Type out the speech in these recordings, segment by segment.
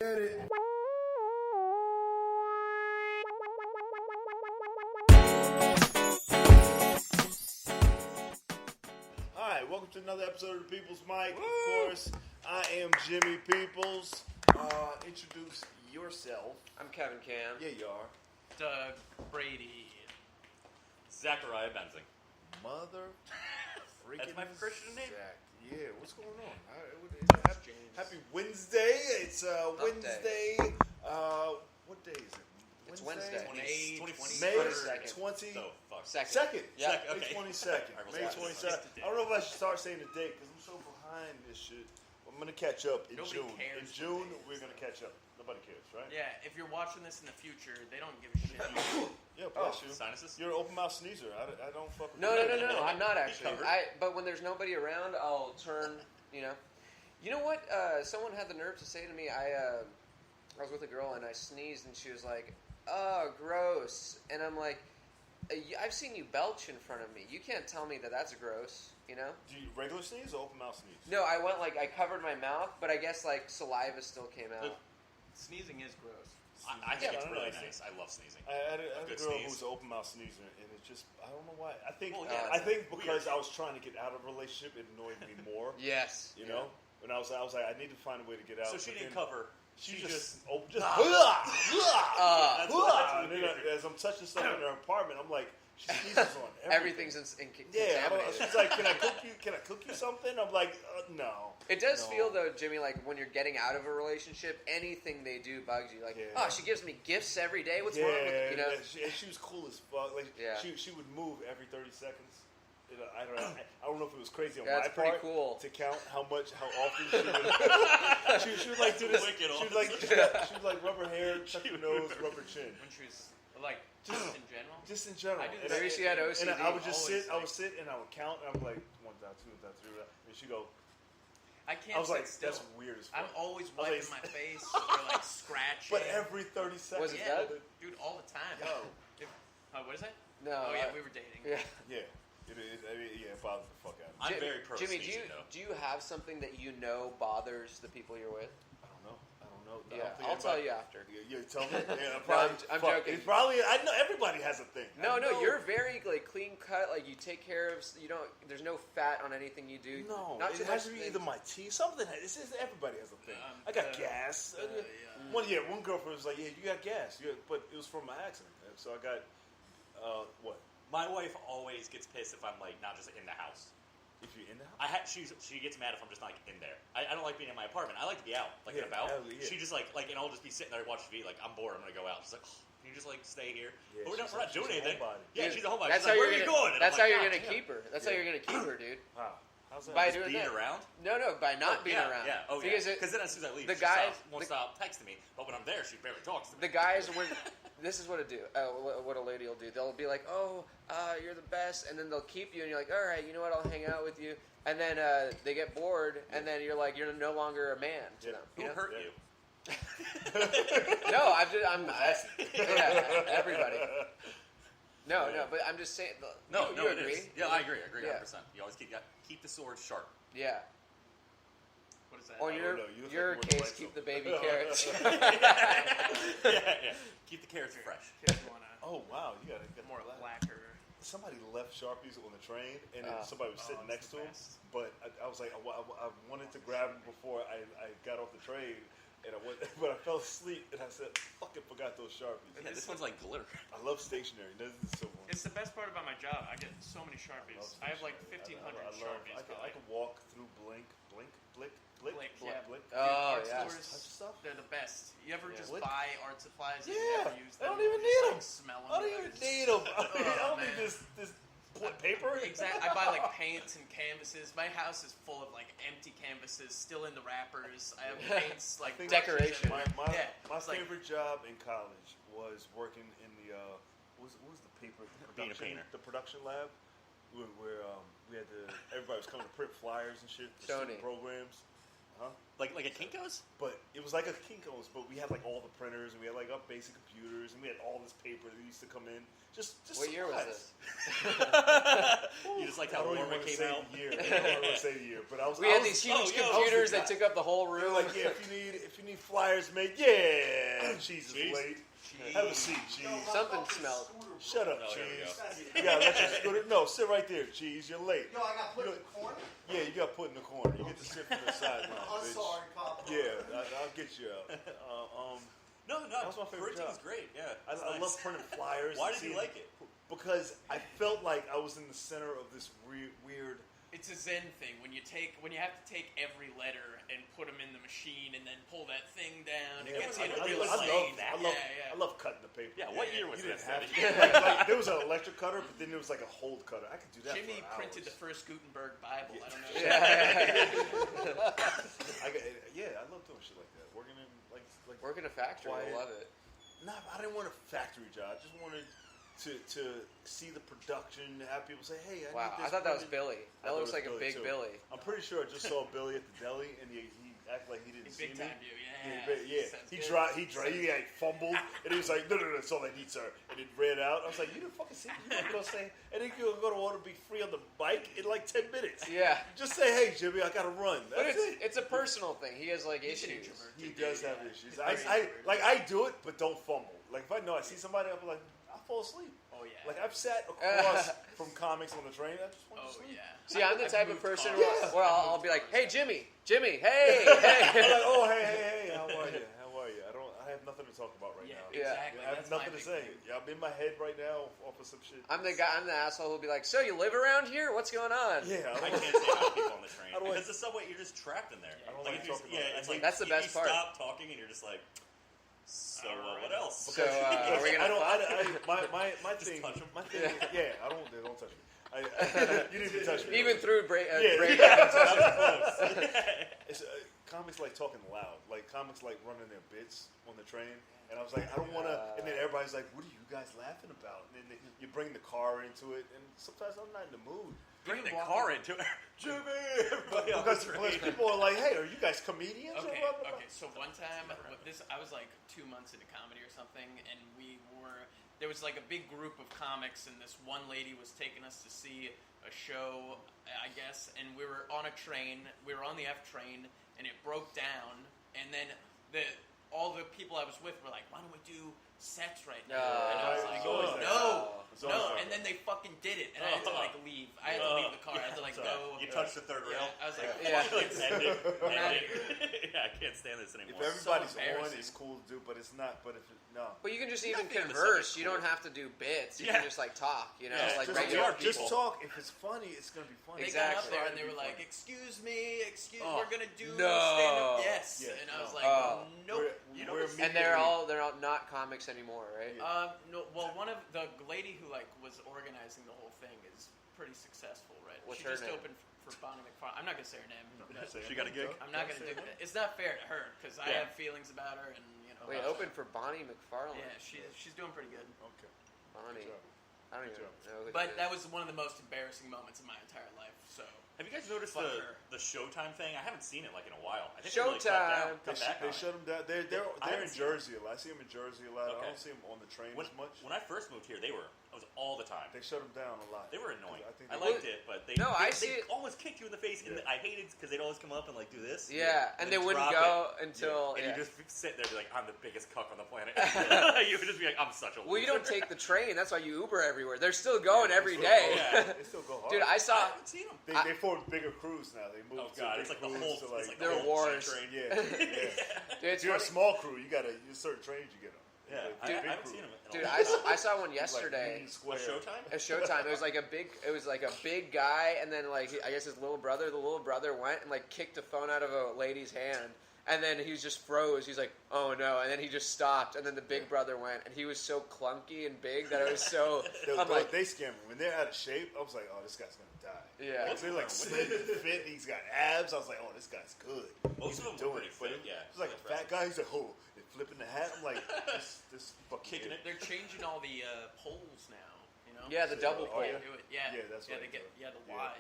Get it. Alright, welcome to another episode of the People's Mic. Woo! Of course, I am Jimmy Peoples. Introduce yourself. I'm Kevin Kham. Yeah, you are. Doug Brady. Zachariah Benzing. Mother freaking That's my Christian name. Zach. Yeah, what's going on? Happy Wednesday. It's Wednesday. What day is it? It's Wednesday. May 22nd. 20. So, fuck. Second. Yeah. May 22nd. May 22nd. I don't know if I should start saying the date because I'm so behind this shit. I'm going to catch up in Nobody June. cares In June, what day we're going to catch up. Nobody cares, right? Yeah, if you're watching this in the future, they don't give a shit. Yeah, bless you. Sinuses? You're an open mouth sneezer. I don't fuck with No. you. I'm not actually. covered. But when there's nobody around, I'll turn. You know what? Someone had the nerve to say to me. I was with a girl and I sneezed and she was like, "Oh, gross," and I'm like, "I've seen you belch in front of me. You can't tell me that that's gross." You know? Do you regular sneeze or open mouth sneeze? No, I went I covered my mouth, but I guess saliva still came out. Sneezing is gross. I think it's I don't really know. nice. I love sneezing. I had a Good girl sneeze. who was an open mouth sneezer, and it just, I don't know why. I think Well, yeah, I think because weird. I was trying to get out of a relationship, it annoyed me more. Yes. You know? And I was like, I need to find a way to get out. So she But didn't then cover. She just and then That's weird. as I'm touching stuff in her apartment, I'm like, she sneezes on everything. Everything's in Yeah, contaminated. she's like, can I cook you something? I'm like, no. It does No. feel though, Jimmy, like when you're getting out of a relationship, anything they do bugs you. Like, Yeah. oh, she gives me gifts every day. What's wrong with it? You know? and she was cool as fuck. Like, Yeah. she would move every 30 seconds. You know, I don't know if it was crazy on That's my pretty part cool. to count how often she would. she would like do this. Wicked She would all like of a she would like rub her hair, tuck her nose, rub her chin. When she was, like, just in general. Just in general. I do And that. Maybe she had OCD. And I would just Always, sit. I would sit and I would count. And I'm like 1, 2, 3, and she'd go. I can't I was sit like, still. that's weird as fuck. I'm always I was wiping like- my face or, like, scratching. But every 30 seconds. Was it yeah, Doug? dude, all the time. Yo. What is that? No. Oh, yeah, we were dating. Yeah. Yeah. It is. I mean, yeah, it bothers the fuck out of me. I'm very pro Jimmy, sneezing, though. do you have something that you know bothers the people you're with? I don't know. I don't Yeah, think I'll tell anybody- you after. You tell me. Yeah, No, I'm joking. It's probably. I know everybody has a thing. No, I know. you're very clean cut. Like you take care of. You don't. There's no fat on anything you do. No, not it too has much to be things. either my teeth, something. This is everybody has a thing. I got gas. One girlfriend was like, "Yeah, you got gas," but it was from my accident. So I got what? My wife always gets pissed if I'm like not just in the house. If you're in the house, She gets mad if I'm just not in there. I don't like being in my apartment. I like to be out, and about. hell yeah. She just and I'll just be sitting there watching TV. Like I'm bored. I'm gonna go out. She's like, can you just stay here? Yeah, but we're she's not doing a anything. homebody. Yeah, she's a homebody. That's She's how like, you're where are you gonna. going? And That's I'm how like, you're "God gonna damn." keep her. That's how you're gonna keep her, dude. wow. How's that? By Just doing being that. around. No, by not being yeah, around. Yeah. Oh because yeah. Because then as soon as I leave, the she guys won't stop texting me. But when I'm there, she barely talks to me. the guys when this is what it do. What a lady will do. They'll be like, "Oh, you're the best," and then they'll keep you, and you're like, "All right, you know what? I'll hang out with you." And then they get bored, and then you're like, "You're no longer a man to them." Who You know? hurt you? No, everybody. No, but I'm just saying. No, you it agree? is. Yeah, I agree. Yeah. 100%. You always keep the sword sharp. Yeah. What is that? Or I your don't know. You look your like you case, wouldn't keep like the baby carrots. yeah. Keep the carrots fresh. Kids want to Oh wow, you got to more lacquer. Somebody left Sharpies on the train, and then somebody was sitting it's next the to him. best. But I was like, I wanted to grab him before I got off the train, and I went, but I fell asleep, and I said, "Fucking forgot those Sharpies." Yeah, this one's like glitter. I love stationery. This is so fun. It's the best part about my job. I get so many Sharpies. I have like 1,500 Sharpies. I can walk through Blick. Blick, yeah. Oh, Art yeah. stores, Touch stuff? they're the best. You ever just Blick? buy art supplies and Yeah, never use I them? don't even You need just, them. Smell them. I don't even need them. I don't need man. this paper. Exactly. I buy like paints and canvases. My house is full of like empty canvases, still in the wrappers. I have paints like Decoration. brushes My everywhere. Yeah, my it's like- favorite job in college was working in the what was the paper Being a painter. the production lab where we had to everybody was coming to print flyers and shit for Sony. student programs. Huh? Like a Kinko's? But it was like a Kinko's, but we had like all the printers and we had like our basic computers and we had all this paper that used to come in. Just What year was supplies. You just like how I don't even Warmer want to came say out. the year. I don't want to say the year, but I was. We I had was, these huge I was computers the that guy. took up the whole They room. were like, yeah, if you need flyers made, yeah, cheese is Cheese. late. Have a seat, cheese. Something smelled. Shut up, Oh, here we cheese. You got electric scooter? No, sit right there, cheese. You're late. Yo, I got put in the corner? Yeah, you got put in the corner. You get to sit from the sideline, I'm bitch. sorry, Papa. Yeah, I'll get you out. No, That was my favorite printing's job. great. Yeah, I it's nice. love printing flyers. Why and did you seeing- like it? Because I felt like I was in the center of this weird. It's a Zen thing when you have to take every letter and put them in the machine and then pull that thing down. It gets I, you I, real I, insane. I love cutting the paper. Yeah, what year was You this? didn't have to. Like, there was an electric cutter, but then there was like a hold cutter. I could do that. Jimmy for printed the hours. first Gutenberg Bible. I don't know. I love doing shit like that. Working in like Work in a factory, quiet. I love it. Nah, I didn't want a factory job. I just wanted to see the production, have people say, "Hey, I Wow, need this." I thought that was printed." Billy. I That thought looks it like was a big too. Billy. I'm pretty sure I just saw Billy at the deli, and he acted like he didn't He see big me. time you, He Sounds good. he like fumbled, and he was like, "No, that's all I need, sir." And it ran out. I was like, "You didn't fucking see me." You gonna say, and then you're gonna order be free on the bike in like 10 minutes. Yeah. Just say, "Hey, Jimmy, I gotta run." But That's it. it's a personal thing. He has like He's an issues. introvert. He does have issues. Very I do it, but don't fumble. Like if I know I see somebody, I'll be like, I'll fall asleep. Oh yeah. Like I've sat across from comics on the train. I just want Oh to sleep. yeah. See, I'm the I've type of moved person cars. where I'll be like, "Hey, Jimmy, hey, I'm hey." like, oh hey, how are you? How are you? I have nothing to talk about right Yeah, now. Yeah. exactly. I have That's my nothing to big say. thing. Yeah, I'm in my head right now off of some shit. I'm the asshole who'll be like, "So you live around here? What's going on?" Yeah, I can't stand out people on the train How do I- because the subway you're just trapped in there. I don't like like if you, talking about it. it's like That's the best you part. Stop talking and you're just like, so what else? So are we gonna? My Just thing. touch 'em. My thing. Yeah, I don't. They don't touch me. You didn't even touch me. Even through Brady. It's, comics like talking loud. Like comics like running their bits on the train. And I was like, I don't want to. And then everybody's like, what are you guys laughing about? And then you bring the car into it. And sometimes I'm not in the mood. Bring the car into it. Jimmy! Everybody on Because the train. people are like, hey, are you guys comedians? or Okay, blah, blah, blah? okay. So one time, I was like 2 months into comedy or something, and there was like a big group of comics, and this one lady was taking us to see a show, I guess, and we were on a train. We were on the F train, and it broke down, and then all the people I was with were like, why don't we do sets right now? And I was like, It's always that. It's always no, that. and then they fucking did it, and I had to like leave. I had to leave the car. I had to like go. You touched the third rail. I was like, Yeah. End it. We're End outta it. here. Yeah, I can't stand this If anymore. everybody's So on, embarrassing. it's cool to do, but it's not. But if it, no. But you can just even Nothing on the converse. subject's You don't cool. have to do bits. You Yeah. can just like talk. You know, Yeah, like just, regular are just people. talk. If it's funny, it's gonna be funny. They got up Exactly. there and they were like, "Excuse me, Oh, we're gonna do no. stand-up." Yes, Yeah, and I was no. like, Oh. "Nope." And they're all not comics anymore, right? Yeah. No. Well, one of the lady who like was organizing the whole thing is pretty successful, right? What's she her just name? opened for Bonnie McFarlane. I'm not gonna say her name. She got a gig? I'm not gonna do that. It's not fair to her because I Yeah. have feelings about her, and you know. Wait, open for Bonnie McFarlane. Yeah, she's doing pretty good. Okay. Bonnie. Good job. I don't Good even job. know who But she that is. was one of the most embarrassing moments of my entire life. So Have you guys noticed Fuck her. the Showtime thing? I haven't seen it like in a while. I think Showtime. Cut back They on it. shut them down. They're I in haven't seen Jersey a lot. I see them in Jersey a lot. I Okay. don't see them on the train When, as much. when I first moved here, I was all the time. They shut them down a lot. They were annoying. I think I they- liked it, but they No, I see they it- almost kicked you in the face, and Yeah. I hated because they'd always come up and like do this. Yeah, and they then wouldn't drop go it. until. And Yeah. you just sit there and be like, I'm the biggest cuck on the planet. You would just be like, I'm such a loser. Well, you don't take the train. That's why you Uber everywhere. They're still going every day. Yeah. They still go hard. Dude, I I saw. haven't seen them. They form bigger crews now. They move Oh to god, big it's like the crews whole, to it's like They're the whole wars. train. yeah. Dude, it's If you're a funny. small crew, you certain trains you get on. Yeah, Like, I big haven't crew. seen them. Dude, I saw one yesterday. Union Square. A Showtime? A Showtime. It was like a big guy, and then like I guess his little brother. The little brother went and like kicked a phone out of a lady's hand, and then he just froze. He's like, "Oh no!" And then he just stopped, and then the big brother went, and he was so clunky and big that I was so. I'm like, they scam me. When they're out of shape, I was like, oh, this guy's going to die. Yeah. They're like slim and fit. He's got abs. I was like, oh, this guy's good. Most He's of them doing were it. pretty But fit, yeah. He's like a fat guy. He's like, oh, and flipping the hat. I'm like, this fucking Kicking idiot. it. they're changing all the polls now. You know? Yeah, the double Oh, pole. yeah. Do it. Yeah. Yeah, that's yeah. right. They get the Yeah.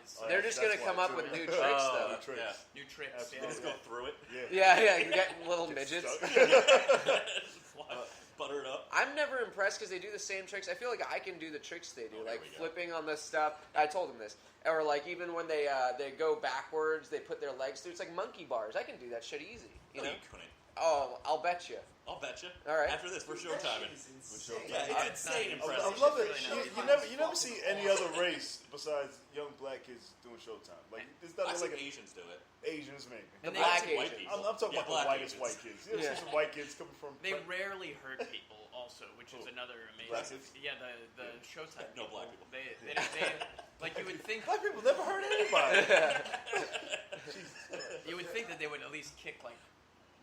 Ys. Oh, They're that's- just gonna that's come why, up too. with new tricks, though. New tricks. Yeah. New tricks. Absolutely. They Yeah. just go through it. Yeah, you get little midgets. Butter it up. I'm never impressed because they do the same tricks. I feel like I can do the tricks they do, Oh, there like we go. flipping on the stuff. I told them this, or like even when they go backwards, they put their legs through. It's like monkey bars. I can do that shit easy. You No, know? you couldn't. Oh, I'll bet you. I'll bet you. All right. After this, we're showtiming. Showtime. Yeah, it's insane I impressive. love it. Really You never see any other race besides young black kids doing Showtime. Like there's I nothing see like Asians do it. Asians maybe. The And black White Asians. people. I'm talking Yeah, about the black whitest Asians. white kids. You ever Yeah. see some white kids coming from? They rarely hurt people, also, which is Who? another Black amazing. kids? Yeah, the Showtime. No, people, black people. They like you would think. Black people never hurt anybody. You would think that they would at least kick like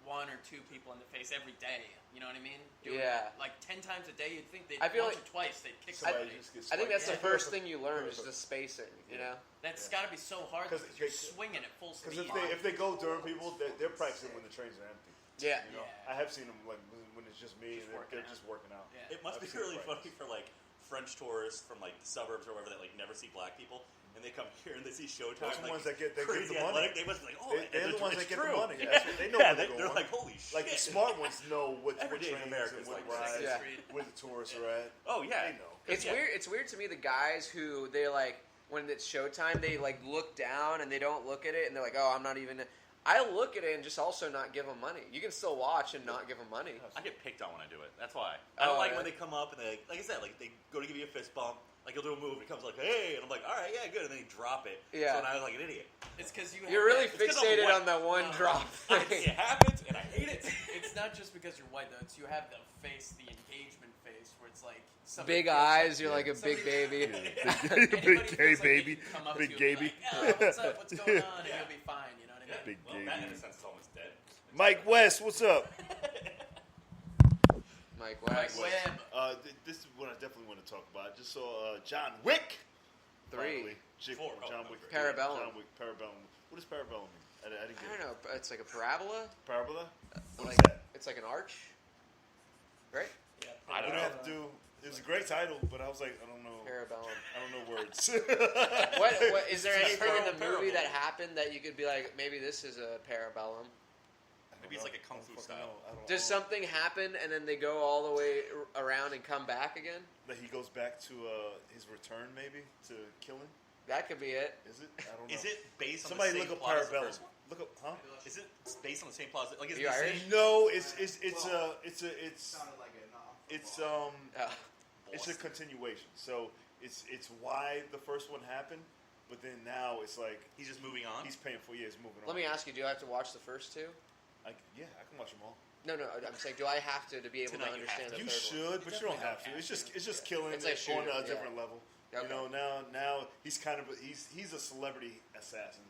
1 or 2 people in the face every day. You know what I mean? Yeah. Like 10 times a day, you'd think they'd I feel once like- or twice they'd kick Somebody somebody. just gets I think that's the swiped. first thing you learn is the spacing. You know? That's got to be so hard 'Cause because you're they- swinging at full speed. Because if they go during people, they're practicing when the trains are empty. Yeah. You know, Yeah. I have seen them like when it's just me Just and working they're out. just working out. Yeah. It must be I've seen really it funny for like French tourists from like the suburbs or wherever that like never see black people, and they come here and they see Showtime. Those are the like, ones that get the crazy money. athletic, they must be like, oh, They're the ones it's that get true. the money. Yeah, That's what- they know yeah, where they're they're going. like, holy shit. Like the smart ones know what Every day in trains America and is what like rides, Yeah. where the tourists are at. Oh yeah, They know. It's Yeah. weird. It's weird to me the guys who they like when it's showtime they like look down and they don't look at it and they're like, oh, I'm not even. I look at it and just also not give them money. You can still watch and not give them money. I get picked on when I do it. That's why. I don't Oh, like yeah. when they come up and they, like I said, like they go to give you a fist bump. Like you'll do a move and it comes like, hey, and I'm like, all right, yeah, good, and then you drop it. Yeah. So now I was like an idiot. It's because You're really 'cause I'm fixated white. on that one No. drop It thing. happens, and I hate it. It's not just because you're white though. It's you have the face, the engagement face, where it's like Big feels eyes. You're Yeah. like a big baby. Anybody Big feels gay like they baby. can come up Big to you and be baby. like, oh, what's up? What's going on? And you'll be fine. You know what I mean? Big well, gay that in a dude. sense is almost dead. Mike West, what's up? Mike Mike West. Webb. This is what I definitely want to talk about. I just saw John Wick. 3. Finally. Four. Oh, John no, Wick. 3. Parabellum. John Wick. Parabellum. What does parabellum mean? I didn't I get don't it. know. It's like a parabola. Parabola? What Like is that? it's like an arch, right? Yeah, I We don't don't know. have to do. It was a great title, but I was like, I don't know. Parabellum. I don't know words. What is there anything in the Parable. movie that happened that you could be like, maybe this is a parabellum? Maybe it's like a kung fu style. Does something happen and then they go all the way around and come back again? That he goes back to his return, maybe to kill him? That could be it. Is it? I don't know. Is it based on Somebody the look same up plot as the parabellum. first one? Look up, huh? Is it based on the same plot? Like, is You it the Irish? same? No, it's Sounded like it. it's Oh. it's a continuation. So it's why the first one happened, but then now it's like He's just moving on. he's paying for. Yeah, he's moving on. Let me ask you: do I have to watch the first 2? I can watch them all. No. I'm saying, do I have to be able Tonight to you understand have the You third should, but you don't have to. It's just killing It's like on shooting, a yeah. different level. Okay. You know, now he's kind of he's a celebrity assassin.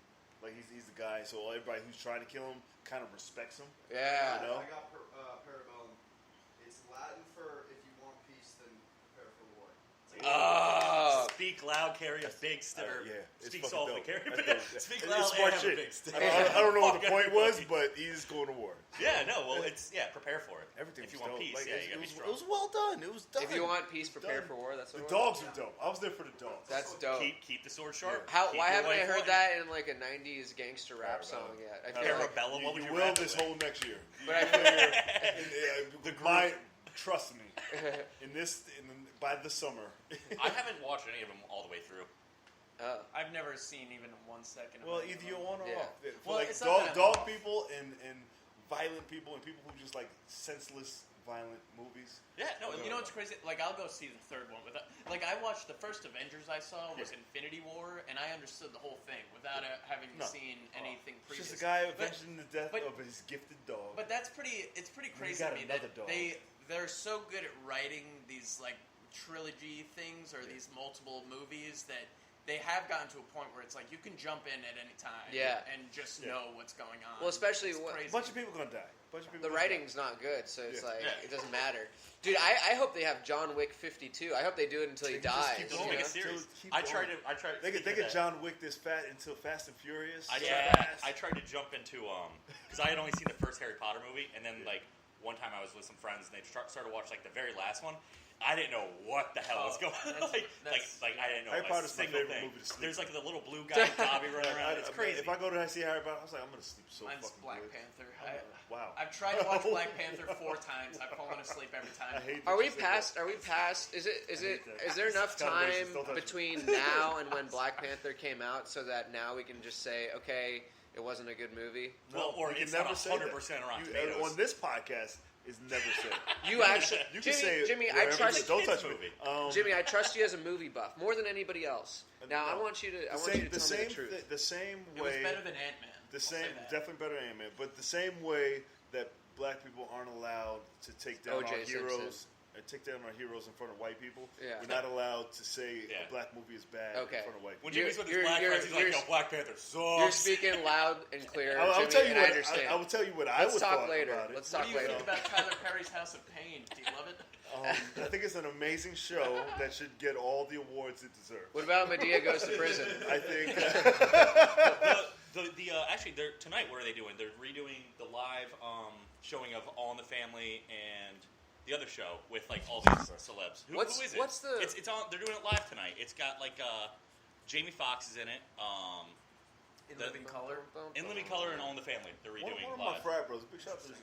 Like he's the guy, so everybody who's trying to kill him kind of respects him. one? Yeah. You know? I got parabellum. It's Latin for if you want peace, then prepare for war. It's like, Oh. Speak loud, carry a big stick. Yeah, it's Speak fucking softly, dope. carry a That's big. dope. Speak It's loud smart and have a shit. big stick. I don't know what the Fuck point was, everybody. but he's going to war. Yeah, no. Well, it's prepare for it. Everything If you was want dope. peace, Like, yeah, it you gotta be was, strong. it was well done. It was done. If you want peace, prepare Done. for war. That's The what it was. dogs are dope. I was there for the dogs. That's dope. Keep the sword sharp. How? Keep Why your haven't I wife heard wanted. that in like a '90s gangster rap song Parabellum. yet? I feel like, Parabellum. What would you you will rap this with? whole next year. but I feel Trust me. By the summer. I haven't watched any of them all the way through. I've never seen even 1 second. Of Well, any of either you're them. on or Yeah. off. For Well, like it's not that I'm dog off. people and violent people and people who just like senseless violent movies. Yeah, no. You know what's crazy? Like, I'll go see the third one without. Like, I watched the first Avengers I saw was Infinity War, and I understood the whole thing without having No. seen anything It's previous. just a guy But- avenging the death but- of his gifted dog. But that's pretty. It's pretty And he crazy got to me that another dog. they're so good at writing these like trilogy things or these multiple movies that they have gotten to a point where it's like you can jump in at any time, and just know what's going on. Well, especially It's when- crazy. a bunch of people gonna die. Bunch of people. the gonna die. writing's not good, so it's Yeah. like Yeah. it doesn't matter. Dude, I hope they have John Wick 52. I hope they do it until he They can just dies. keep They'll going. you make know? a series. Keep I going. tried. They speaking get of that, John Wick this fat until Fast and Furious. I so tried. fast. I tried to jump into because I had only seen the first Harry Potter movie, and then like one time I was with some friends and they started to watch like the very last one. I didn't know what the hell was going on. I didn't know Harry a Potter's my single favorite thing. movie to sleep. There's like the little blue guy Dobby running around. It's crazy. If I go to see Harry Potter, I was like, I'm gonna sleep so Mine's fucking Black good. Panther. Wow. I've tried to watch Black Panther 4 times. I've fallen asleep every time. I hate. Are we past? Is there enough It's time outrageous. Don't touch between now and when Black Panther came out so that now we can just say, okay, it wasn't a good movie? Well, or you it's can not never say 100% that. around You- tomatoes. On this podcast, is never said. You actually, You can say it Jimmy, I wherever trust you- Don't Kids touch me. movie. Jimmy, I trust you as a movie buff more than anybody else. Now I want you to tell me the truth. The same It was way. better than Ant-Man. The same, definitely better than Ant-Man. But the same way that black people aren't allowed to take down O.J. our heroes. Simpson. Take down our heroes in front of white people. Yeah. We're not allowed to say Yeah. a black movie is bad Okay. in front of white people. When Jimmy's with his black friends, he's like, yo, Black Panther sucks. You're speaking loud and clear, I'll Jimmy, tell you and what. I understand. I will tell you what I Let's would talk thought later. about it. Let's What talk do you later. think about Tyler Perry's House of Pain? Do you love it? I think it's an amazing show that should get all the awards it deserves. What about Medea Goes to Prison? I think. Actually, tonight, what are they doing? They're redoing the live showing of All in the Family and the other show with like all these celebs. Who is it? what's the- It's on. They're doing it live tonight. It's got like Jamie Foxx is in it. In Living Color? In Living Color and All in the Family. They're One redoing of my live. frat brothers, big shout out to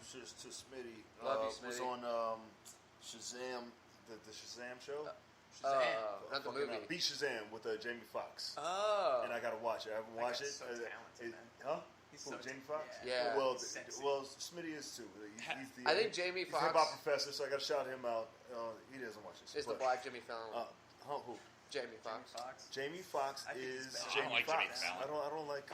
Smitty, Love you, was Smitty. on Shazam, the Shazam show. Not the Fucking, movie. Beat Shazam with Jamie Foxx. Oh. And I gotta watch it. I haven't watched guy's it. so talented, man. Huh? He's Who, so Jamie Foxx? Yeah. Well, Sexy. Smitty is too. He's the, I think Jamie he's Foxx- hip hop professor, so I gotta shout him out. He doesn't watch this. Is the but, black Jimmy Fallon? who? Jamie Foxx. Fox. Jamie Foxx I think he's is bad. I Jamie don't like Jimmy Foxx. Fallon. I don't like.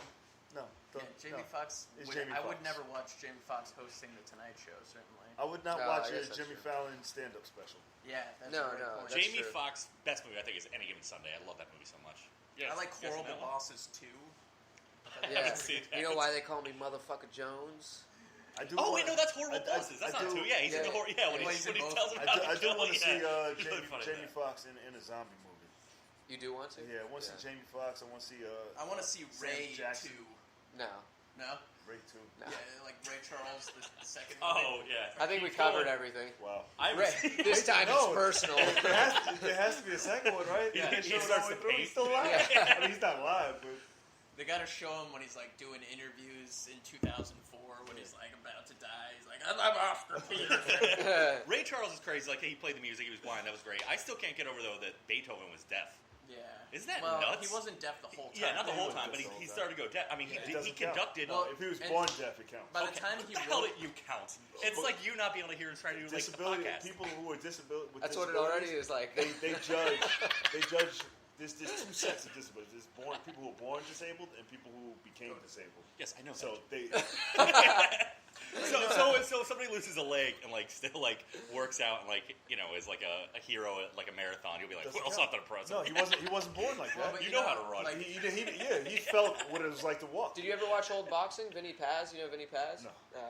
No. Yeah, Jamie no. Foxx. It's I Jamie would Foxx. never watch Jamie Foxx hosting the Tonight Show. Certainly. I would not No, watch I a guess that's Jimmy true. Fallon stand-up special. Yeah. That's No, a great no, point. that's Jamie true. Foxx best movie I think is Any Given Sunday. I love that movie so much. Yes, I like yes, Horrible that one. Bosses too. Yeah. haven't seen that. You know why they call me Motherfucker Jones? I do. Oh wait, wanna- no, that's Horrible I- I- Bosses. That's I not do- two. Yeah, he's in the Yeah. horror. Yeah, when Yeah, he he's in both. tells him I how do, to I do kill want to him, see yeah. He's really funny in Jamie that. Foxx in a zombie movie. You do want to? Yeah, I want to see Jamie Foxx. I want to see. I want to see Sam Ray Jackson. too. No. No. Ray too. No. Yeah, like Ray Charles the second. Oh yeah. I think we Keep covered going. everything. Wow. I Right. was, This time No. it's personal. There has to be a second one, right? Yeah, You can't he show it starts all the to way through. paint. He's still alive. Yeah. I mean, he's not alive, but They got to show him when he's like doing interviews in 2004 when he's like about to die. He's like, I'm Oscar Peterson. Ray Charles is crazy. Like he played the music, he was blind. That was great. I still can't get over though that Beethoven was deaf. Yeah. Isn't that well, nuts? he wasn't deaf the whole time. Yeah, not the He whole wasn't time, but deaf the he whole started to go deaf. I mean, it he doesn't count. conducted. Well, if he was and- born deaf, it counts. By the time he How wrote, did you count? It's like you not being able to hear and trying to do like a Disability podcast. people who are disability with That's what it already disabilities, is like. They judge. There's two sets of disabilities. There's people who are born disabled and people who became disabled. Yes, I know. So they. So somebody loses a leg and like still like works out and like is like a hero at like a marathon. You'll be like, Doesn't well, it's count. not that impressive. No, he wasn't born like Well, that. but You know how to run. like, He felt what it was like to walk. Did you ever watch old boxing? Vinny Paz? You know Vinny Paz? No.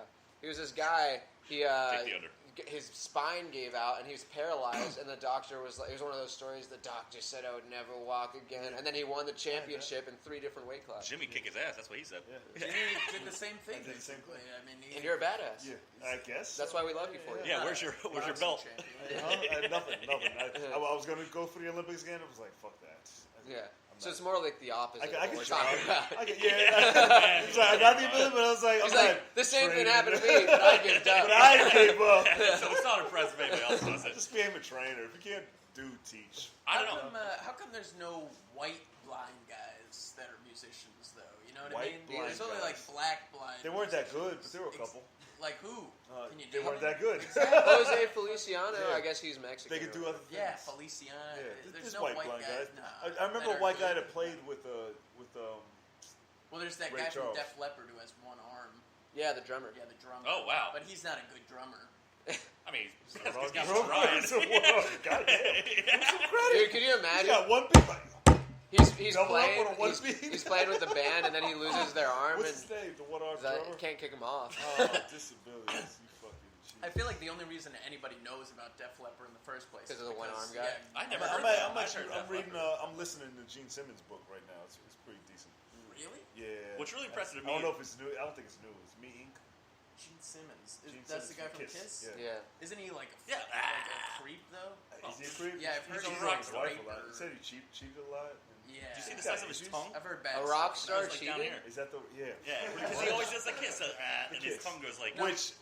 He was this guy. He Take the under. his spine gave out and he was paralyzed. And the doctor was like, it was one of those stories. The doctor said I would never walk again. And then he won the championship in 3 different weight classes. Jimmy kick his ass. That's what he said. Yeah. Jimmy did the same thing. I did the same basically. I mean, And you're a badass. Yeah, I guess. That's why we love you for it. Yeah, where's your Boxing belt? champion. Nothing. I was going to go for the Olympics again. I was like, fuck that. Yeah. So it's more like the opposite I of can what we're try. talking about. He's like, I got the ability, but I was like, He's I'm like, not the same thing training. happened to me, but I gave up. But I gave up. So it's not impressive. Anybody else does it? Just became a trainer. If you can't teach. I don't know. How come there's no white blind guys that are musicians though? You know what White I mean? blind There's only like guys. black blind. They weren't that good, musicians. but there were a couple. Like who? Can you They name weren't them? that good. Jose Feliciano, Yeah. I guess he's Mexican. They could do other things. Yeah, Feliciano. Yeah, There's there's no white blind guys. No, I remember a white guy that played with Well, there's that Ray guy Charles. from Def Leppard who has one arm. Yeah, the drummer. Yeah, the drummer. Oh, wow. But he's not a good drummer. I mean, he's Wrong got drummer. trying. God damn. Dude, can you He's imagine? got one beat. He's double up playing. on a one He's, speed. he's playing with the band, and then he loses their arm, What's his name? The one-armed and drummer? can't kick him off. Oh, disabilities. You fucking cheat. I feel like the only reason anybody knows about Def Leppard in the first place 'Cause is of the one-arm guy? Yeah, I never I'm, heard that. I'm, I actually, heard I'm Def reading. Leppard. I'm listening to Gene Simmons' book right now. It's pretty decent. Really? Yeah. What's really impressive to I don't me- know if it's new. I don't think it's new. It's Me Inc. Gene Simmons. Gene That's Simmons the guy from from Kiss? Kiss, Yeah. Isn't he like Yeah. like a creep though? Is he a creep? Yeah, I've heard He's he's on like his a wife a raper. lot. He said he cheated a lot. Yeah. Do you see the Yeah, size of his he's- tongue? I've heard bad A rock stuff. star Goes, like, down cheating? here. Is that the yeah? Yeah, because he always does like kiss, and his Kiss. tongue goes like.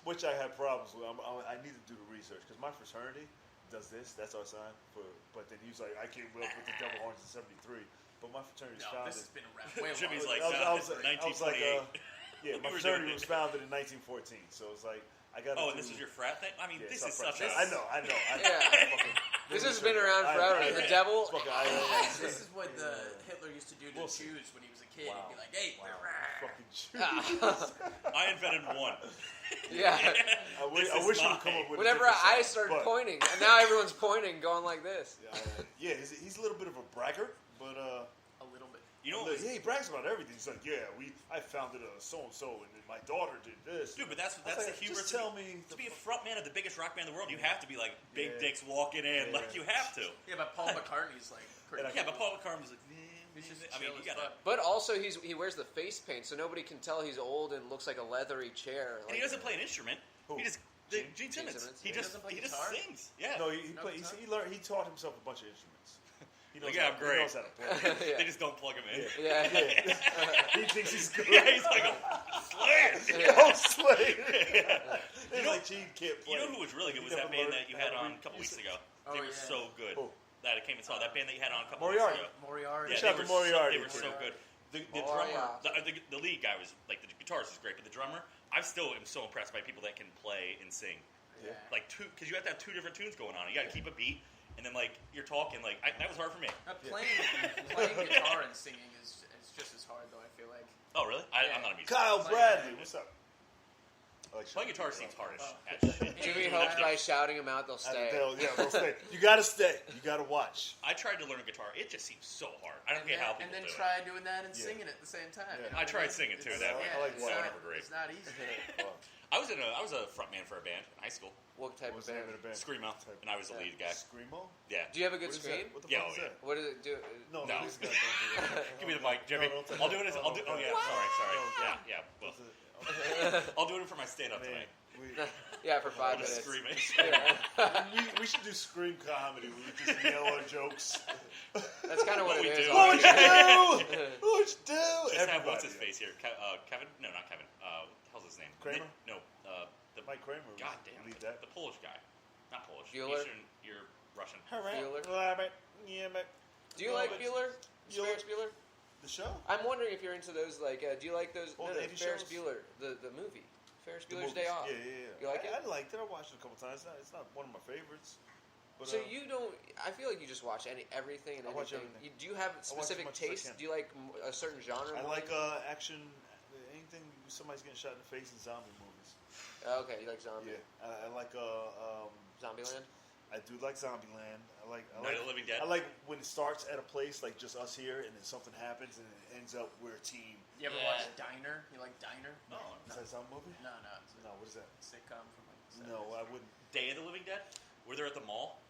Which I had problems with. I need to do the research because my fraternity does this. That's our sign for. But then he was like, I came up with the double horns in '73. But my fraternity's No, founded. this has been around way Jimmy's longer. like, I was like, 1928. yeah, my We were fraternity doing was it. founded in 1914. So it's like I got. Oh, and this is your frat thing? I mean, Yeah, this it's is our such a. frat. I know. Yeah. This has been around forever. The devil. This is what the Hitler used to do to We'll the see. Jews when he was a kid. Wow. He'd be like, "Hey, Fucking Jews. I invented one. Yeah. I wish This is we would mine. come up with. Whenever a different I sound, started but- pointing, and now everyone's pointing, going like this. Yeah, he's a little bit of a braggart, but a little bit." You know what was, yeah, he brags about everything. He's like, yeah, I founded a so and so, and then my daughter did this. dude, but that's I was the like, hubris. Just tell me. To be a front man of the biggest rock band in the world, you have to be like big Yeah. dicks walking in, Yeah. like you have to. Yeah, but Paul McCartney's like pretty. And Yeah, but Paul McCartney's like, He's just I mean, chill you as gotta. fuck. But also, he wears the face paint, so nobody can tell he's old and looks like a leathery chair. And he doesn't play an instrument. Who? He just Gene Simmons. Simmons? He He just doesn't play he just guitar? sings. Yeah. No, he No played. guitar? He learned. He taught himself a bunch of instruments. He knows Yeah, how, great. He knows how to play. Yeah. They just don't plug him in. Yeah. He thinks he's good. Yeah, he's like, slay it. Yeah. Oh, slay. He's know- like, Gene can't play. You know who was really good He was that never band learned that you how had to on read a couple weeks music. ago. Oh, They were yeah. so good. Who? That I came and saw. That band that you had on a couple Moriarty. weeks ago. Moriarty. Yeah, Shout out to Moriarty. They were so good. The Oh, drummer, yeah. the lead guy was like the guitarist is great, but the drummer, I still am so impressed by people that can play and sing. Yeah. Like because you have to have two different tunes going on. You got to keep a beat, and then like you're talking. Like that was hard for me. Playing guitar and singing is just as hard though. I feel like. Oh really? I'm not a musician. Kyle Bradley, what's up? I like Playing guitar seems hardish. Jimmy hopes by shouting them out they'll stay. They'll stay. You gotta stay. You gotta watch. I tried to learn guitar. It just seems so hard. I don't get how people And then do it. try doing that and Yeah. singing at the same time. Yeah. You know I what tried mean? singing too. It's- That I like it's that. not- Never great. It's not easy. I was a front man for a band in high school, What type What's of the name band? of the band? Screamo, and I was the lead guy. Screamo? Yeah. Do you have a good What is screen? that? What the Yeah, fuck is oh, yeah. that? What does it do? No, No. these guys don't do that. Give me the mic, Jimmy. No, don't I'll do it. I'll do. Oh yeah, sorry. Wow. Yeah. Well, Okay. I'll do it for my stand-up Man, tonight. Yeah, for 5 I'm just minutes. screaming. we should do scream comedy where we just yell our jokes. That's kind of what What it we is. do. What would you honestly. do? What would you do? Just have what's Everybody. his face here? Kevin? No, not Kevin. What the hell's his name? Kramer? No. The Mike Kramer. God damn. Lead that. The Polish guy. Not Polish. Bueller? You're Russian. Bueller? Yeah, mate. Do you No, like but- Bueller? You Ferris Bueller? The show? I'm wondering if you're into those, like, do you like those? Oh, No, the no, 80s Ferris shows? Bueller, the movie. Ferris The Bueller's movies. Day Off. Yeah. You like it? I liked it. I watched it a couple times. It's not one of my favorites. But, So you don't? I feel like you just watch everything and I watch everything. everything. Do you have as specific much as I taste? can. Do you like a certain genre? I more like than- action, anything somebody's getting shot in the face in zombie movies. Okay, you like zombie. Yeah, I like Zombieland. I do like Zombieland. I like Night of the Living Dead. I like when it starts at a place like just us here, and then something happens, and it ends up we're a team. You ever Yeah. watch Diner? You like Diner? No. Is that a zombie movie? No, it's a No, what is that? sitcom from like the No, 70s. I wouldn't. Day of the Living Dead. Where they're at the mall.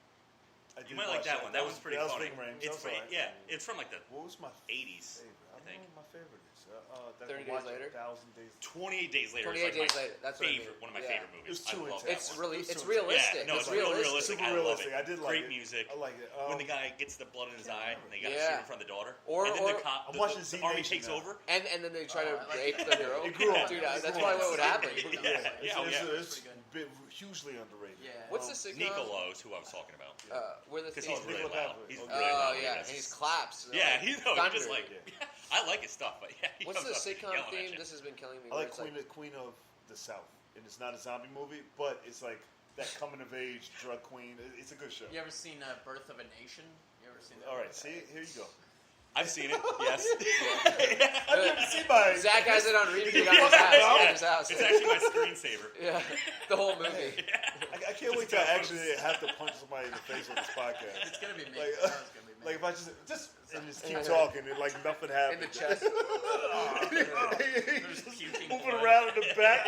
I You did might like watch that one. That was pretty that funny. Was Ving Rhames. It's That was funny. alright. Yeah, it's from like the What was my 80s. favorite? I I don't think. know what my favorite is. That 30 I Days watched Later? 1,000 Days. 28 Days Later. 28 is like Days my Later. That's what I favorite. mean. One of my Yeah. favorite movies. It's too I love intense. that It's one. really, It's it's so- realistic. Yeah, no, it's it's real realistic. realistic. Super I love realistic. it. I did like Great it. music. I like it. When the guy gets the blood in his eye and they got to Yeah. shoot in front of the daughter, Or- and then or- the cop, I'm the, watching the Z army Nation takes now. over. And then they try to I like rape that. the girl. It grew on Dude, me. that's It grew probably on what me. would happen. It's Pretty good. hugely underrated. Yeah. What's the sitcom? Nicolo's who I was talking about. Where the Because theme? he's really Nicola loud. Coppola. He's Oh, really Oh loud. yeah, Yes. and he's claps. Yeah, he's just thunder. like, Yeah. I like his stuff, but yeah. he What's comes the up sitcom yelling at theme? you. This has been killing me. I where like it's Queen of the South, and it's not a zombie movie, but it's like that coming of age drug queen. It's a good show. You ever seen Birth of a Nation? You ever seen that? All right, see, here you go. I've seen it. Yes. I've never seen my. Zach has it on repeat on his house. At his house. It's actually my screensaver. Yeah, the whole movie. I can't wait till I actually have to punch somebody in the face on this podcast. It's gonna be me. Like, That was gonna be me. Like if I just keep talking and like nothing In happens. the chest. He's just puking moving blood. around in the back.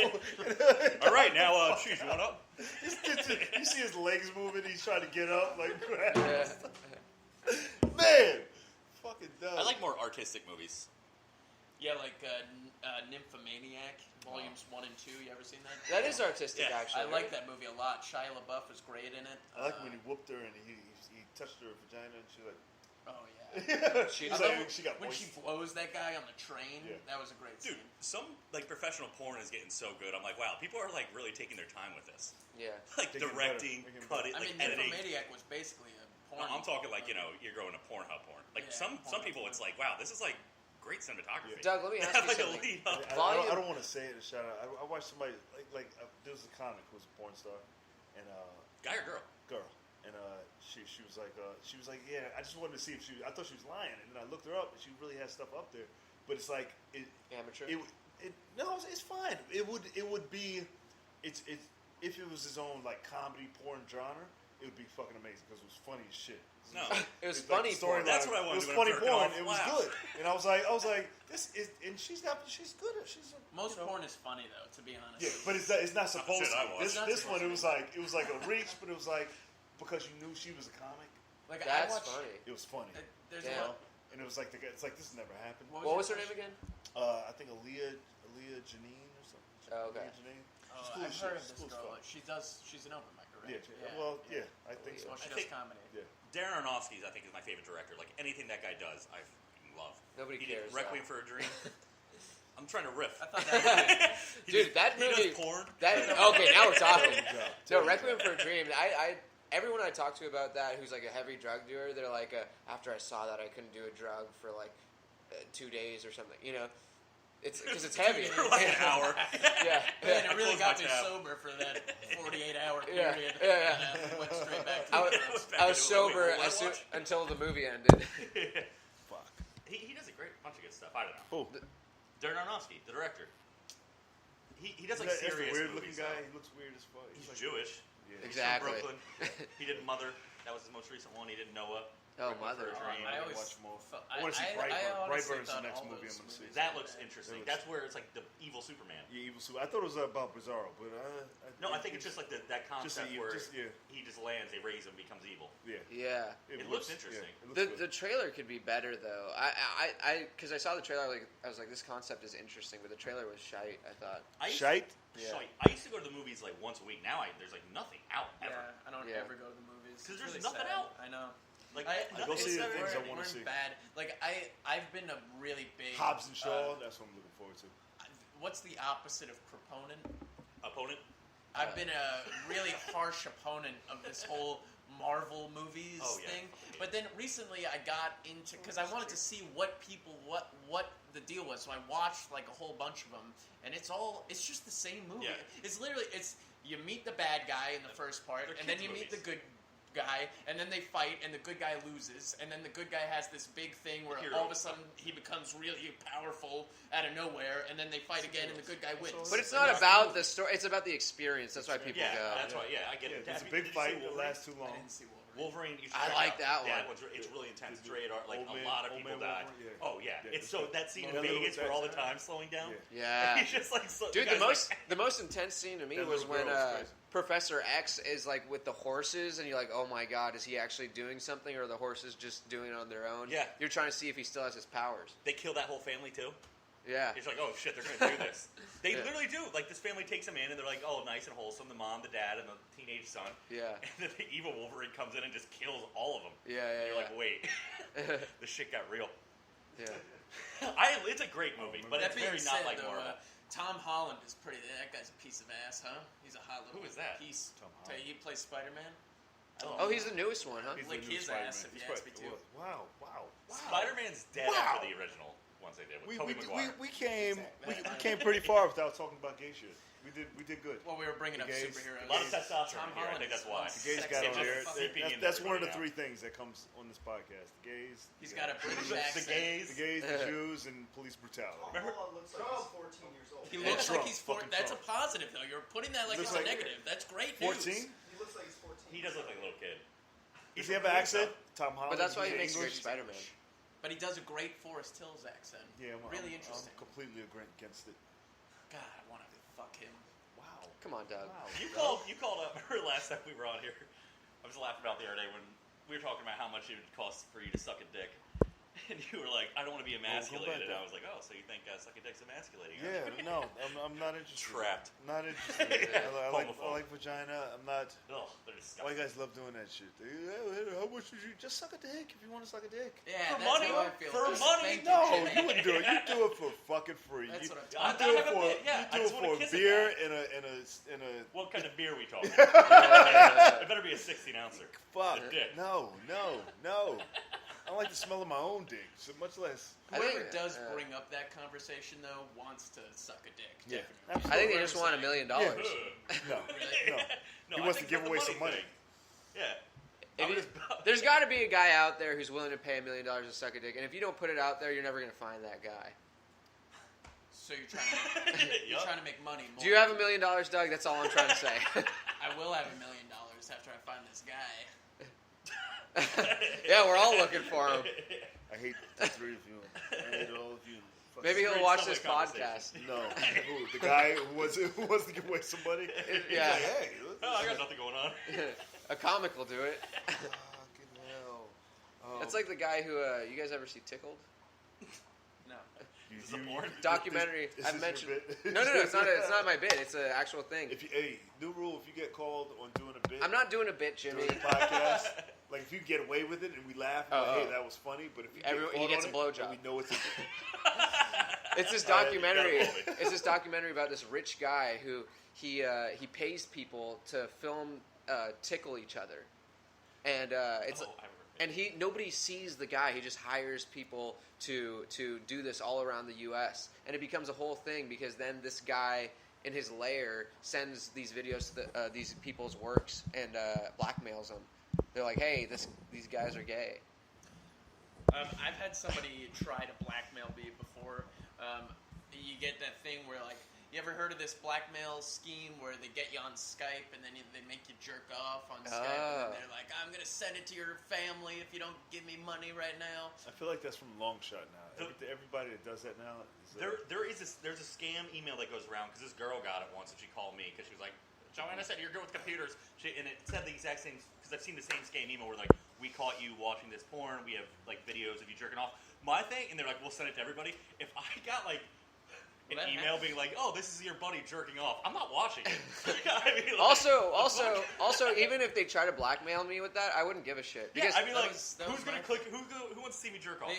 All right, now, choose. You want up? You see his legs moving. He's trying to get up. Like, Yeah. man, fucking dumb. I like more artistic movies. Yeah, like Nymphomaniac, volumes 1 and 2. You ever seen that? That is artistic, Yeah, actually. I like that movie a lot. Shia LaBeouf was great in it. I like when he whooped her and he touched her vagina and she like. Oh yeah. She I was love like, she got when moist. she blows that guy on the train. Yeah. That was a great Dude, scene. some like professional porn is getting so good. I'm like, wow, people are like really taking their time with this. Yeah. Like They get directing, better. They get cutting, I like mean, editing. Nymphomaniac was basically a No, porn. I'm talking like, you're going to Pornhub porn. Like Yeah, some Pornhub people, porn. it's like, wow, this is like great cinematography. Doug, let me They ask have you like a something. lead up. Volume- I don't want to say it. Shout out. I watched somebody there was a comic who was a porn star, and Guy or girl? girl, and she was like yeah. I just wanted to see if I thought she was lying, and then I looked her up, and she really has stuff up there. But it's like Amateur. no, it's fine. It would be it's if it was his own like comedy porn genre, it would be fucking amazing because it was funny as shit. No. It was It's like funny the storyline. porn. That's what I wanted It was to funny jerk porn. off. It was Wow. good, and I was like, this is, and she's good at. She's Most you know. porn is funny though, to be honest. Yeah, but it's not supposed shit to. I watched. This one it was like a reach, but it was like because you knew she was a comic, Like That's I watch, funny. it was funny. There's Yeah. a lot. And it was like it's like this never happened. What was her your name again? I think Aaliyah Janine or something. Oh, okay. Aaliyah Janine. Oh, She's cool I've as heard shit. of this She's cool girl. as fuck. She's an open micer, Yeah, right? well, yeah, I think so. Well, she I does think- comedy. Yeah. Darren Aronofsky's, I think, is my favorite director. Like anything that guy does, I fucking love. Nobody He cares. did Requiem for a Dream. I'm trying to riff. I thought that He Dude, does- that he movie- does porn. Okay, now we're talking. Good job. No, Requiem for a Dream. Everyone I talk to about that who's like a heavy drug dealer, they're like, after I saw that, I couldn't do a drug for like 2 days or something. You know, it's because it's heavy. For like an hour. Yeah, Man, yeah. it really closed got my me tab. sober for that 48-hour Yeah, period. yeah. And I went straight back to I was, drugs. back I was into it. Wait, sober what as soon, watch? until the movie ended. Fuck. He does a great bunch of good stuff. I don't know. Cool. Darren Aronofsky, the director. He does like That's the serious weird movies. looking guy. though. He looks weird as fuck. He's like, Jewish. Yeah. He's Exactly. from Brooklyn. He did Mother. That was his most recent one. He did Noah. Oh, Requiem Mother. for a Dream. I always watch more. felt- I want to see I Brightburn. honestly Brightburn's the thought next all movie those I'm going to see. movies That were looks bad. interesting. That That's where it's like the evil Superman. Yeah, Evil Super. I thought it was about Bizarro, but No, I think it's just like that concept where yeah, he just lands, they raise him, becomes evil. yeah. Yeah. It looks interesting. Yeah, it The looks the good. trailer could be better though. Because I saw the trailer, like I was like, this concept is interesting, but the trailer was shite. I thought. Shite. Yeah. I used to go to the movies like once a week. Now there's like nothing out ever. Yeah, I don't Yeah. ever go to the movies. 'Cause It's there's really nothing sad. out. I know. Like I go it's see the never- things I we're wanna in see. Bad. Like I've been a really big Hobbs and Shaw. That's what I'm looking forward to. What's the opposite of proponent? Opponent. I've been a really harsh opponent of this whole Marvel movies Oh, yeah. thing. But then recently I got into because I wanted to see what the deal was. So I watched like a whole bunch of them, and it's just the same movie. Yeah. It's literally you meet the bad guy in the first part, They're and then kids' you meet movies. the good guy, and then they fight, and the good guy loses, and then the good guy has this big thing where Hero. all of a sudden he becomes really powerful out of nowhere, and then they fight again, and the good guy wins. But it's And not that's about movie. the story. It's about the experience. That's why people Yeah, go. that's why. Yeah, I get it. Yeah, it's a Did big you see fight that Wolverine? lasts too I long. didn't see Wolverine. Wolverine. You should I check like out. that one. That one's it's really intense. It's rated R. Like Old a Man- lot of Old people Man died. Wolverine, yeah. Oh yeah, Yeah, it's it's so good. that scene in That little Vegas where all the that's- time slowing down. Yeah. He's just like Dude, guy's the most intense scene to me That was little when girl was crazy. Professor X is like with the horses, and you're like, oh my god, is he actually doing something, or are the horses just doing it on their own? Yeah. You're trying to see if he still has his powers. They kill that whole family too. Yeah. It's like, oh shit, they're gonna do this. They Yeah. literally do. Like this family takes him in, and they're like, oh, nice and wholesome. The mom, the dad, and the teenage son. Yeah. And then the evil Wolverine comes in and just kills all of them. Yeah, And yeah, you're like, wait, yeah. this shit got real. Yeah. It's a great movie, but That it's being very said, not like though, Marvel. Tom Holland is pretty. That guy's a piece of ass, huh? He's a hot little Who is that? piece. Tom Tell you, he plays Spider-Man. Oh, he's the newest one, huh? He's Lick the new his Spider-Man. ass if you He's ask me quite- to. Wow. Spider-Man's dead Wow. after the original ones they did with We Tobey Maguire. came pretty far without talking about gay shit. We did good. Well, we were bringing up The gays- superheroes. A lot of testosterone Tom here. I Holland think that's is why. one The gays sexy got on motherfucker. here. Seeping into That's one of the everybody three things that comes on this podcast. The gays. He's got a British The accent. gays. The gays, the Jews, and police brutality. Tom Holland looks like he's 14 years old. He And looks Trump, like he's 4. fucking That's Trump. a positive, though. You're putting that like Looks it's a like- negative. That's great 14? news. He looks like he's 14. He does look like a little kid. Does he have an accent? Tom Holland. But that's why he He's makes a great English? Spider-Man. But he does a great Forrest Hills accent. Yeah, really interesting. I'm completely against it. God, I want to fuck him. Wow. Come on, Doug. You called up last time we were on here. I was laughing about the other day when we were talking about how much it would cost for you to suck a dick. And you were like, I don't want to be emasculated. And I there. was like, oh, so you think sucking dick's emasculating? Yeah, no, I'm not interested. Trapped. Not interested. I like vagina. I'm not. Ugh, they're disgusting. Why you guys love doing that shit? How much would you just suck a dick if you want to suck a dick? Yeah, For that's money? how I feel. For Just money? thank No, Jimmy. you wouldn't do it. You do it for fucking free. That's You what I'm I'm do it not for gonna- yeah, I you just do it wanna for kiss a beer guy. in a. What kind of beer are we talking? It better be a 16-ouncer. Fuck. A dick. No. I don't like the smell of my own dick, so much less. Whoever does bring up that conversation, though, wants to suck a dick. Yeah, Definitely. I think they just want $1 million. Yeah. No, Really? no. No, He I wants to think give it's the away some money. thing. Yeah. There's got to be a guy out there who's willing to pay $1 million to suck a dick, and if you don't put it out there, you're never going to find that guy. So you're trying to you're trying to make money. More. Do you have $1 million, Doug? That's all I'm trying to say. I will have $1 million after I find this guy. Yeah, we're all looking for him. I hate the three of you. I hate all of you. Fuck Maybe you. he'll Great watch subway this podcast. No. Who, the guy who wants to give away some money? Yeah. He's like, hey. Oh, I got nothing going on. A comic will do it. Fucking hell. Oh. It's like the guy who, you guys ever see Tickled? No. Is this a porn? Documentary. Is I've this mentioned. your bit? No, it's not my bit. It's an actual thing. Hey, new rule: if you get called on doing a bit, I'm not doing a bit, Jimmy. during the podcast, like if you get away with it and we laugh, Oh, like, oh. hey, that was funny. But if you Everyone- get he caught gets on a it, blowjob. and we know it's a bit. It's this All right, you documentary. got it. It's this documentary about this rich guy who he pays people to film tickle each other, and it's Oh, I remember. and nobody sees the guy. He just hires people to do this all around the U.S. and it becomes a whole thing because then this guy in his lair sends these videos to these people's works and blackmails them. They're like, "Hey, these guys are gay." I've had somebody try to blackmail me before. You get that thing where, like, you ever heard of this blackmail scheme where they get you on Skype and then they make you jerk off on Skype and then they're like, I'm going to send it to your family if you don't give me money right now. I feel like that's from Long Shot now. Everybody that does that now. There's a scam email that goes around because this girl got it once and she called me because she was like, Joanna said you're good with computers. And it said the exact same, because I've seen the same scam email where like, we caught you watching this porn, we have like videos of you jerking off. My thing, and they're like, we'll send it to everybody. If I got like an Well, that email happens. being like, oh, this is your buddy jerking off, I'm not watching it. I mean, like, Also, even if they try to blackmail me with that, I wouldn't give a shit. yeah, Because I mean, that like, was- that who's was gonna my click? Who wants to see me jerk off?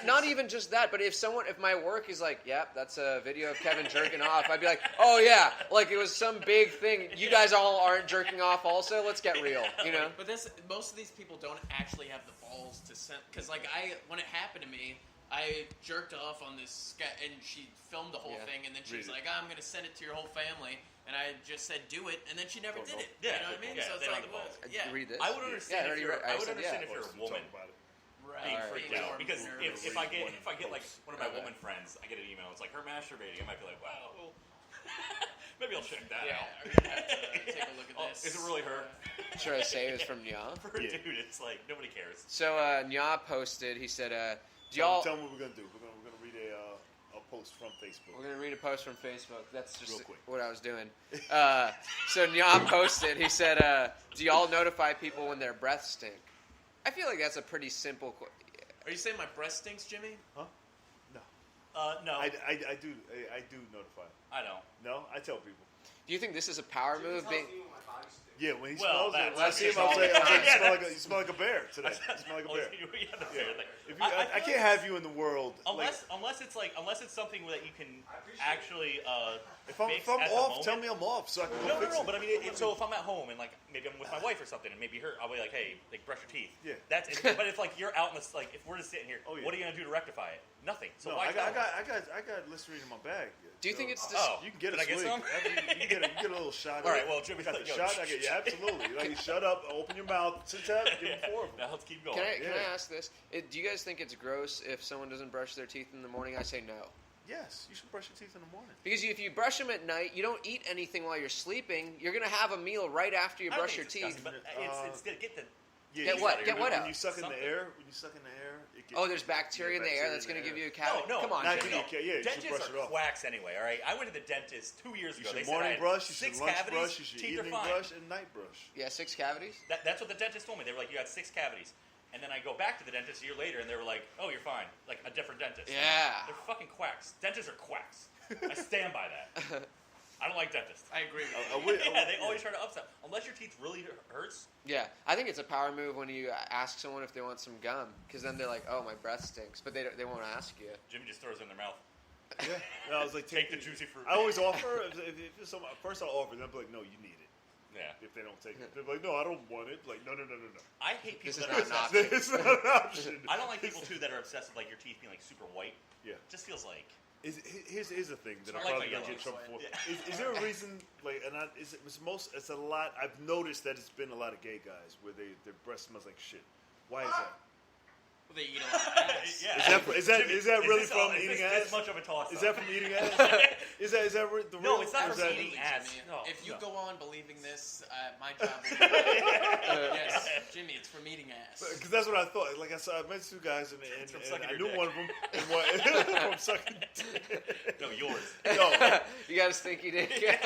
not even just that, but if my work is like, yep, that's a video of Kevin jerking off, I'd be like, oh yeah, like it was some big thing. You guys all aren't jerking off also? Let's get real, you know? But most of these people don't actually have the balls to send, because like when it happened to me, I jerked off on this and she filmed the whole Yeah. thing, and then she's Read it. like, I'm going to send it to your whole family, and I just said, do it, and then she never did it. Yeah, you know what I mean? yeah, so they it's don't like, have the balls. yeah. Read this. I would understand Yeah, if you're. I I would said, understand yeah. if you're a woman Right. being Alright. freaked Being out more because nervous. if I get like one of my Okay. woman friends, I get an email. It's like her masturbating. I might be like, well, maybe I'll check that Yeah, out. are you gonna have to take a look at Oh, this? is it really her? Should I say it was from Nya? For a dude, it's like nobody cares. So Nya posted, he said, do y'all... Tell them what we're gonna do. We're gonna read a post from Facebook. We're going to read a post from Facebook. That's just Real quick. what I was doing. So Nya posted, he said, do y'all notify people when their breaths stink? I feel like that's a pretty simple... Are you saying my breath stinks, Jimmy? Huh? No. No, I do notify. I don't. No, I tell people. Do you think this is a power move? Being, Yeah, when he Well, smells it, that's- when I see him, that's I'm like, just- you smell like a bear today. You smell like a bear. Yeah, that's Yeah. fair. Like, If you, I feel can't have you in the world. unless it's something that you can actually if I'm fix off, at the moment. tell me I'm off so I can go No, fix it. but I mean, so if I'm at home and like maybe I'm with my wife or something, and maybe her, I'll be like, hey, like brush your teeth. Yeah. That's it. But if like you're out in the like, if we're just sitting here, Oh, yeah. what are you gonna do to rectify it? Nothing. So No, why? I got Listerine in my bag. do you think it's... Oh, You can get did a I get swig. some? You get a little shot. All of right, it. well, Jimmy, I got the yo, shot. Yeah, absolutely. Like, shut up, open your mouth, sit down, give him 4 of them. Now let's keep going. Can I Yeah. ask this? Do you guys think it's gross if someone doesn't brush their teeth in the morning? I say no. Yes, you should brush your teeth in the morning. Because if you brush them at night, you don't eat anything while you're sleeping. You're going to have a meal right after you I don't brush your think it's teeth. disgusting, but it's get the. Yeah, Get what? you- Get what when out? you suck in the Something. air, it gets, Oh, there's bacteria in the air that's going to give you a cavity? No, Come on, Not Jimmy. you. Okay, yeah, you should Dentists brush it are off. quacks anyway. All right, I went to the dentist 2 years You ago. should They said I morning had brush, you 6 should lunch cavities. brush, you should Teeth are evening fine. brush, and night brush. Yeah, 6 cavities? That's what the dentist told me. They were like, you got 6 cavities. And then I go back to the dentist a year later, and they were like, "Oh, you're fine." Like a different dentist. Yeah. They're fucking quacks. Dentists are quacks. I stand by that. I don't like dentists. I agree with you. They always try to upset. Unless your teeth really hurts. Yeah, I think it's a power move when you ask someone if they want some gum, because then they're like, "Oh, my breath stinks," but they won't ask you. Jimmy just throws it in their mouth. Yeah. No, I was like, Take the juicy fruit. I always offer. First I'll offer, then I'll be like, no, you need it. Yeah. If they don't take it, they're like, no, I don't want it. Like, no. I hate people This is that are not obsessed. an option. It's not an option. I don't like people too that are obsessed with like your teeth being like super white. Yeah. It just feels like. Here's the thing that It's I not probably like my gonna get in trouble for. yellow Is there a reason like, and it's a lot. I've noticed that it's been a lot of gay guys where their breath smells like shit. Why is that? They eat a lot of ass. Yeah. Is that really this from all- is eating this ass? much of a toss? Is that from eating ass? Is that the real? No, it's not or is from that- eating Absolutely, ass. Jimmy. No, If you no. go on believing this, my job will be yes, Jimmy, it's from eating ass. Because that's what I thought. Like I met two guys, and from I sucking your knew dick. one of them. And one, from sucking dick. No, yours. No, You got a stinky dick. you're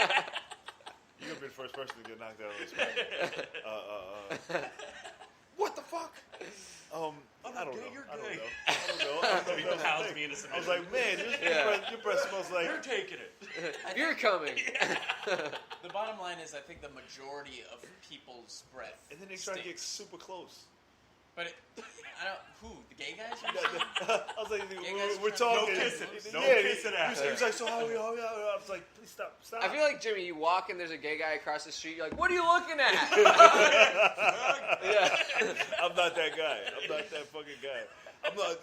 gonna be the first person to get knocked out of this. What the fuck? I don't know. You're I don't gay. know. I don't know. People house me into I was like, man, your breath smells like. You're taking it. You're coming. The bottom line is, I think the majority of people's breath And then they try to get stinks. super close. But I don't. Who? The gay guys? Or Yeah, something? I was like, guys we're trying talking. No kissing. No Yeah, kissing after. he was like, so how are we? I was like, please stop. I feel like, Jimmy, you walk and there's a gay guy across the street. You're like, "What are you looking at?" Yeah. I'm not that guy. I'm not that fucking guy. I'm not.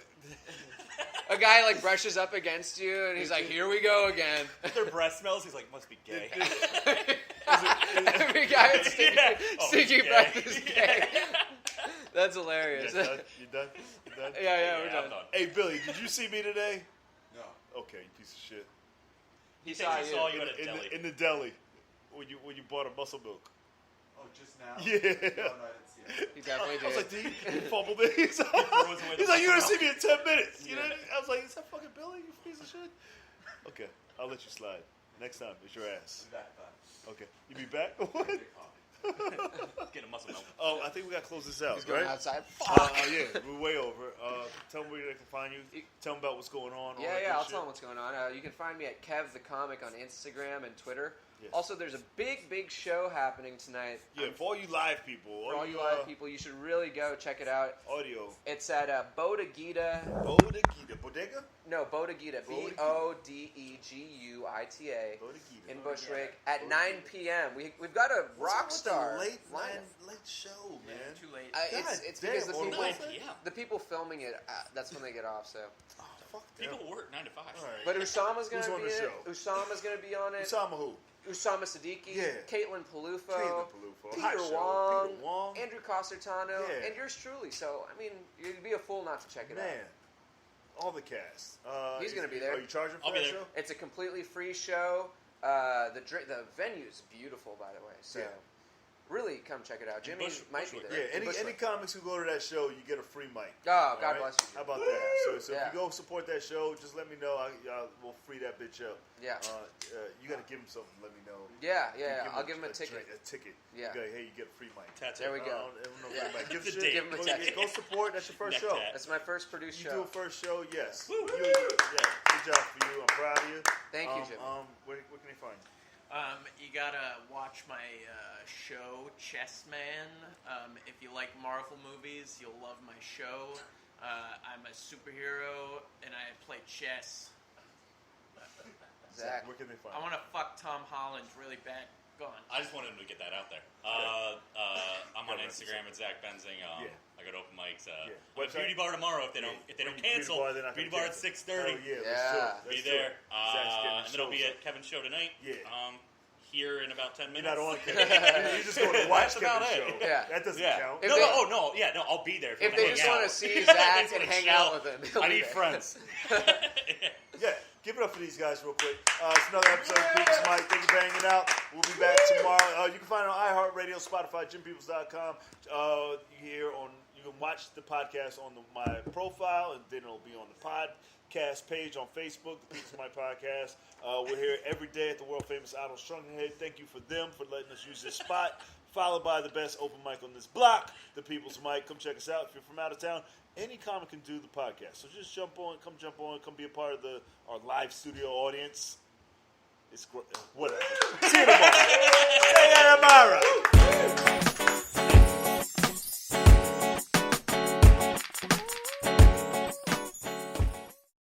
A guy like brushes up against you and he's like, "Here we go again." Their breath smells. He's like, must be gay. Every guy with stinky, Yeah. Oh, stinky he's gay. breath is gay. That's hilarious. You done? You done? Yeah, we're I'm done. done. Hey, Billy, did you see me today? No. Okay, you piece of shit. He saw said he saw you at a In deli. the deli, when you bought a muscle milk. Oh, just now? Yeah. No, I didn't see it. He definitely I was did. like, did he fumbled it? He's throws away the like, you're gonna muscle see me in 10 minutes. You Yeah. know? I was like, is that fucking Billy? You piece of shit. Okay, I'll let you slide. Next time, it's your ass. Be back, bye. Okay, you be back? What? Get coffee. Get a muscle milk. Oh, I think we gotta close this out, He's going right? outside. Yeah, we're way over. Tell them where they can find you. Tell them about what's going on. all that good I'll shit. tell them what's going on. You can find me at Kev the Comic on Instagram and Twitter. Yes. Also, there's a big show happening tonight. Yeah, for all you live people. For all you live people, you should really go check it out. Audio. It's at Bodegita. Bodega? No, Bodegita. Bodeguita in Bushwick at 9 p.m. We've got a rock star. Late lineup. show, Yeah, man. too late. It's God because the damn, people, 9 p.m. the people filming it, that's when they get off. So, Oh, fuck them. People work 9 to 5. All right. but Usama's gonna Who's on be the in it. show? Usama's gonna be on it. Usama who? Usama Siddiqui, Yeah. Caitlin Palufo, Caitlin Palufo. Peter Hot show. Wong, Peter Wong. Andrew Cossertano, Yeah. and yours truly. So, I mean, you'd be a fool not to check it Man. out. All the cast. He's gonna be there. Are you charging for I'll be that there. show? It's a completely free show. The venue's beautiful, by the way. So, Yeah. really, come check it out. Jimmy might be Bushwick. there. Yeah, any Bushwick. comics who go to that show, you get a free mic. Oh, All God right? bless you. How about that? So Yeah. if you go support that show, just let me know. We'll free that bitch up. Yeah. You got to give him something. Let me know. Yeah. Give I'll give him a ticket. A ticket. Yeah. You go, hey, you get a free mic. Tattoo. There we go. I don't know Yeah. if anybody gives a It's a shit. date. Give him a Go- tattoo. Go support. That's your first Neck show. tat. That's my first produced You show. do a first show, yes. Woo, woo. Good job for you. I'm proud of you. Thank you, Jimmy. Where can they find you? You gotta watch my show, Chess Man. If you like Marvel movies, you'll love my show. I'm a superhero and I play chess. Zach. Where can they find I you? want to fuck Tom Holland really bad. Go on. I just wanted him to get that out there. I'm on Instagram at Zach Benzing. Yeah. I got open mics. Yeah. I'm at Beauty Bar tomorrow if they don't cancel. they're not Beauty gonna Bar at cancel. 6:30. Oh, yeah, Yeah. let's do Be it. there. Zach's getting And then I'll be shows at Kevin's show tonight. Yeah. Here in about 10 You're minutes. not on Kevin. You're just going to watch That's about Kevin's it. show. Yeah. That doesn't Yeah. count. If No, they- no, I'll be there. If you they wanna just hang want to out. see They Zach just and wanna hang chill. out with him, he'll I be need there. friends. Yeah, give it up for these guys real quick. It's another episode of People's Mike. Thank you for hanging out. We'll be back tomorrow. You can find it on iHeartRadio, Spotify, JimPeoples.com. You can watch the podcast on my profile, and then it'll be on the Cast page on Facebook, the People's Mic Podcast. We're here every day at the world famous Idle Strungenhead. Thank you for them for letting us use this spot. Followed by the best open mic on this block, the People's Mic. Come check us out. If you're from out of town, any comic can do the podcast. So just jump on, come be a part of our live studio audience. It's whatever. See you tomorrow.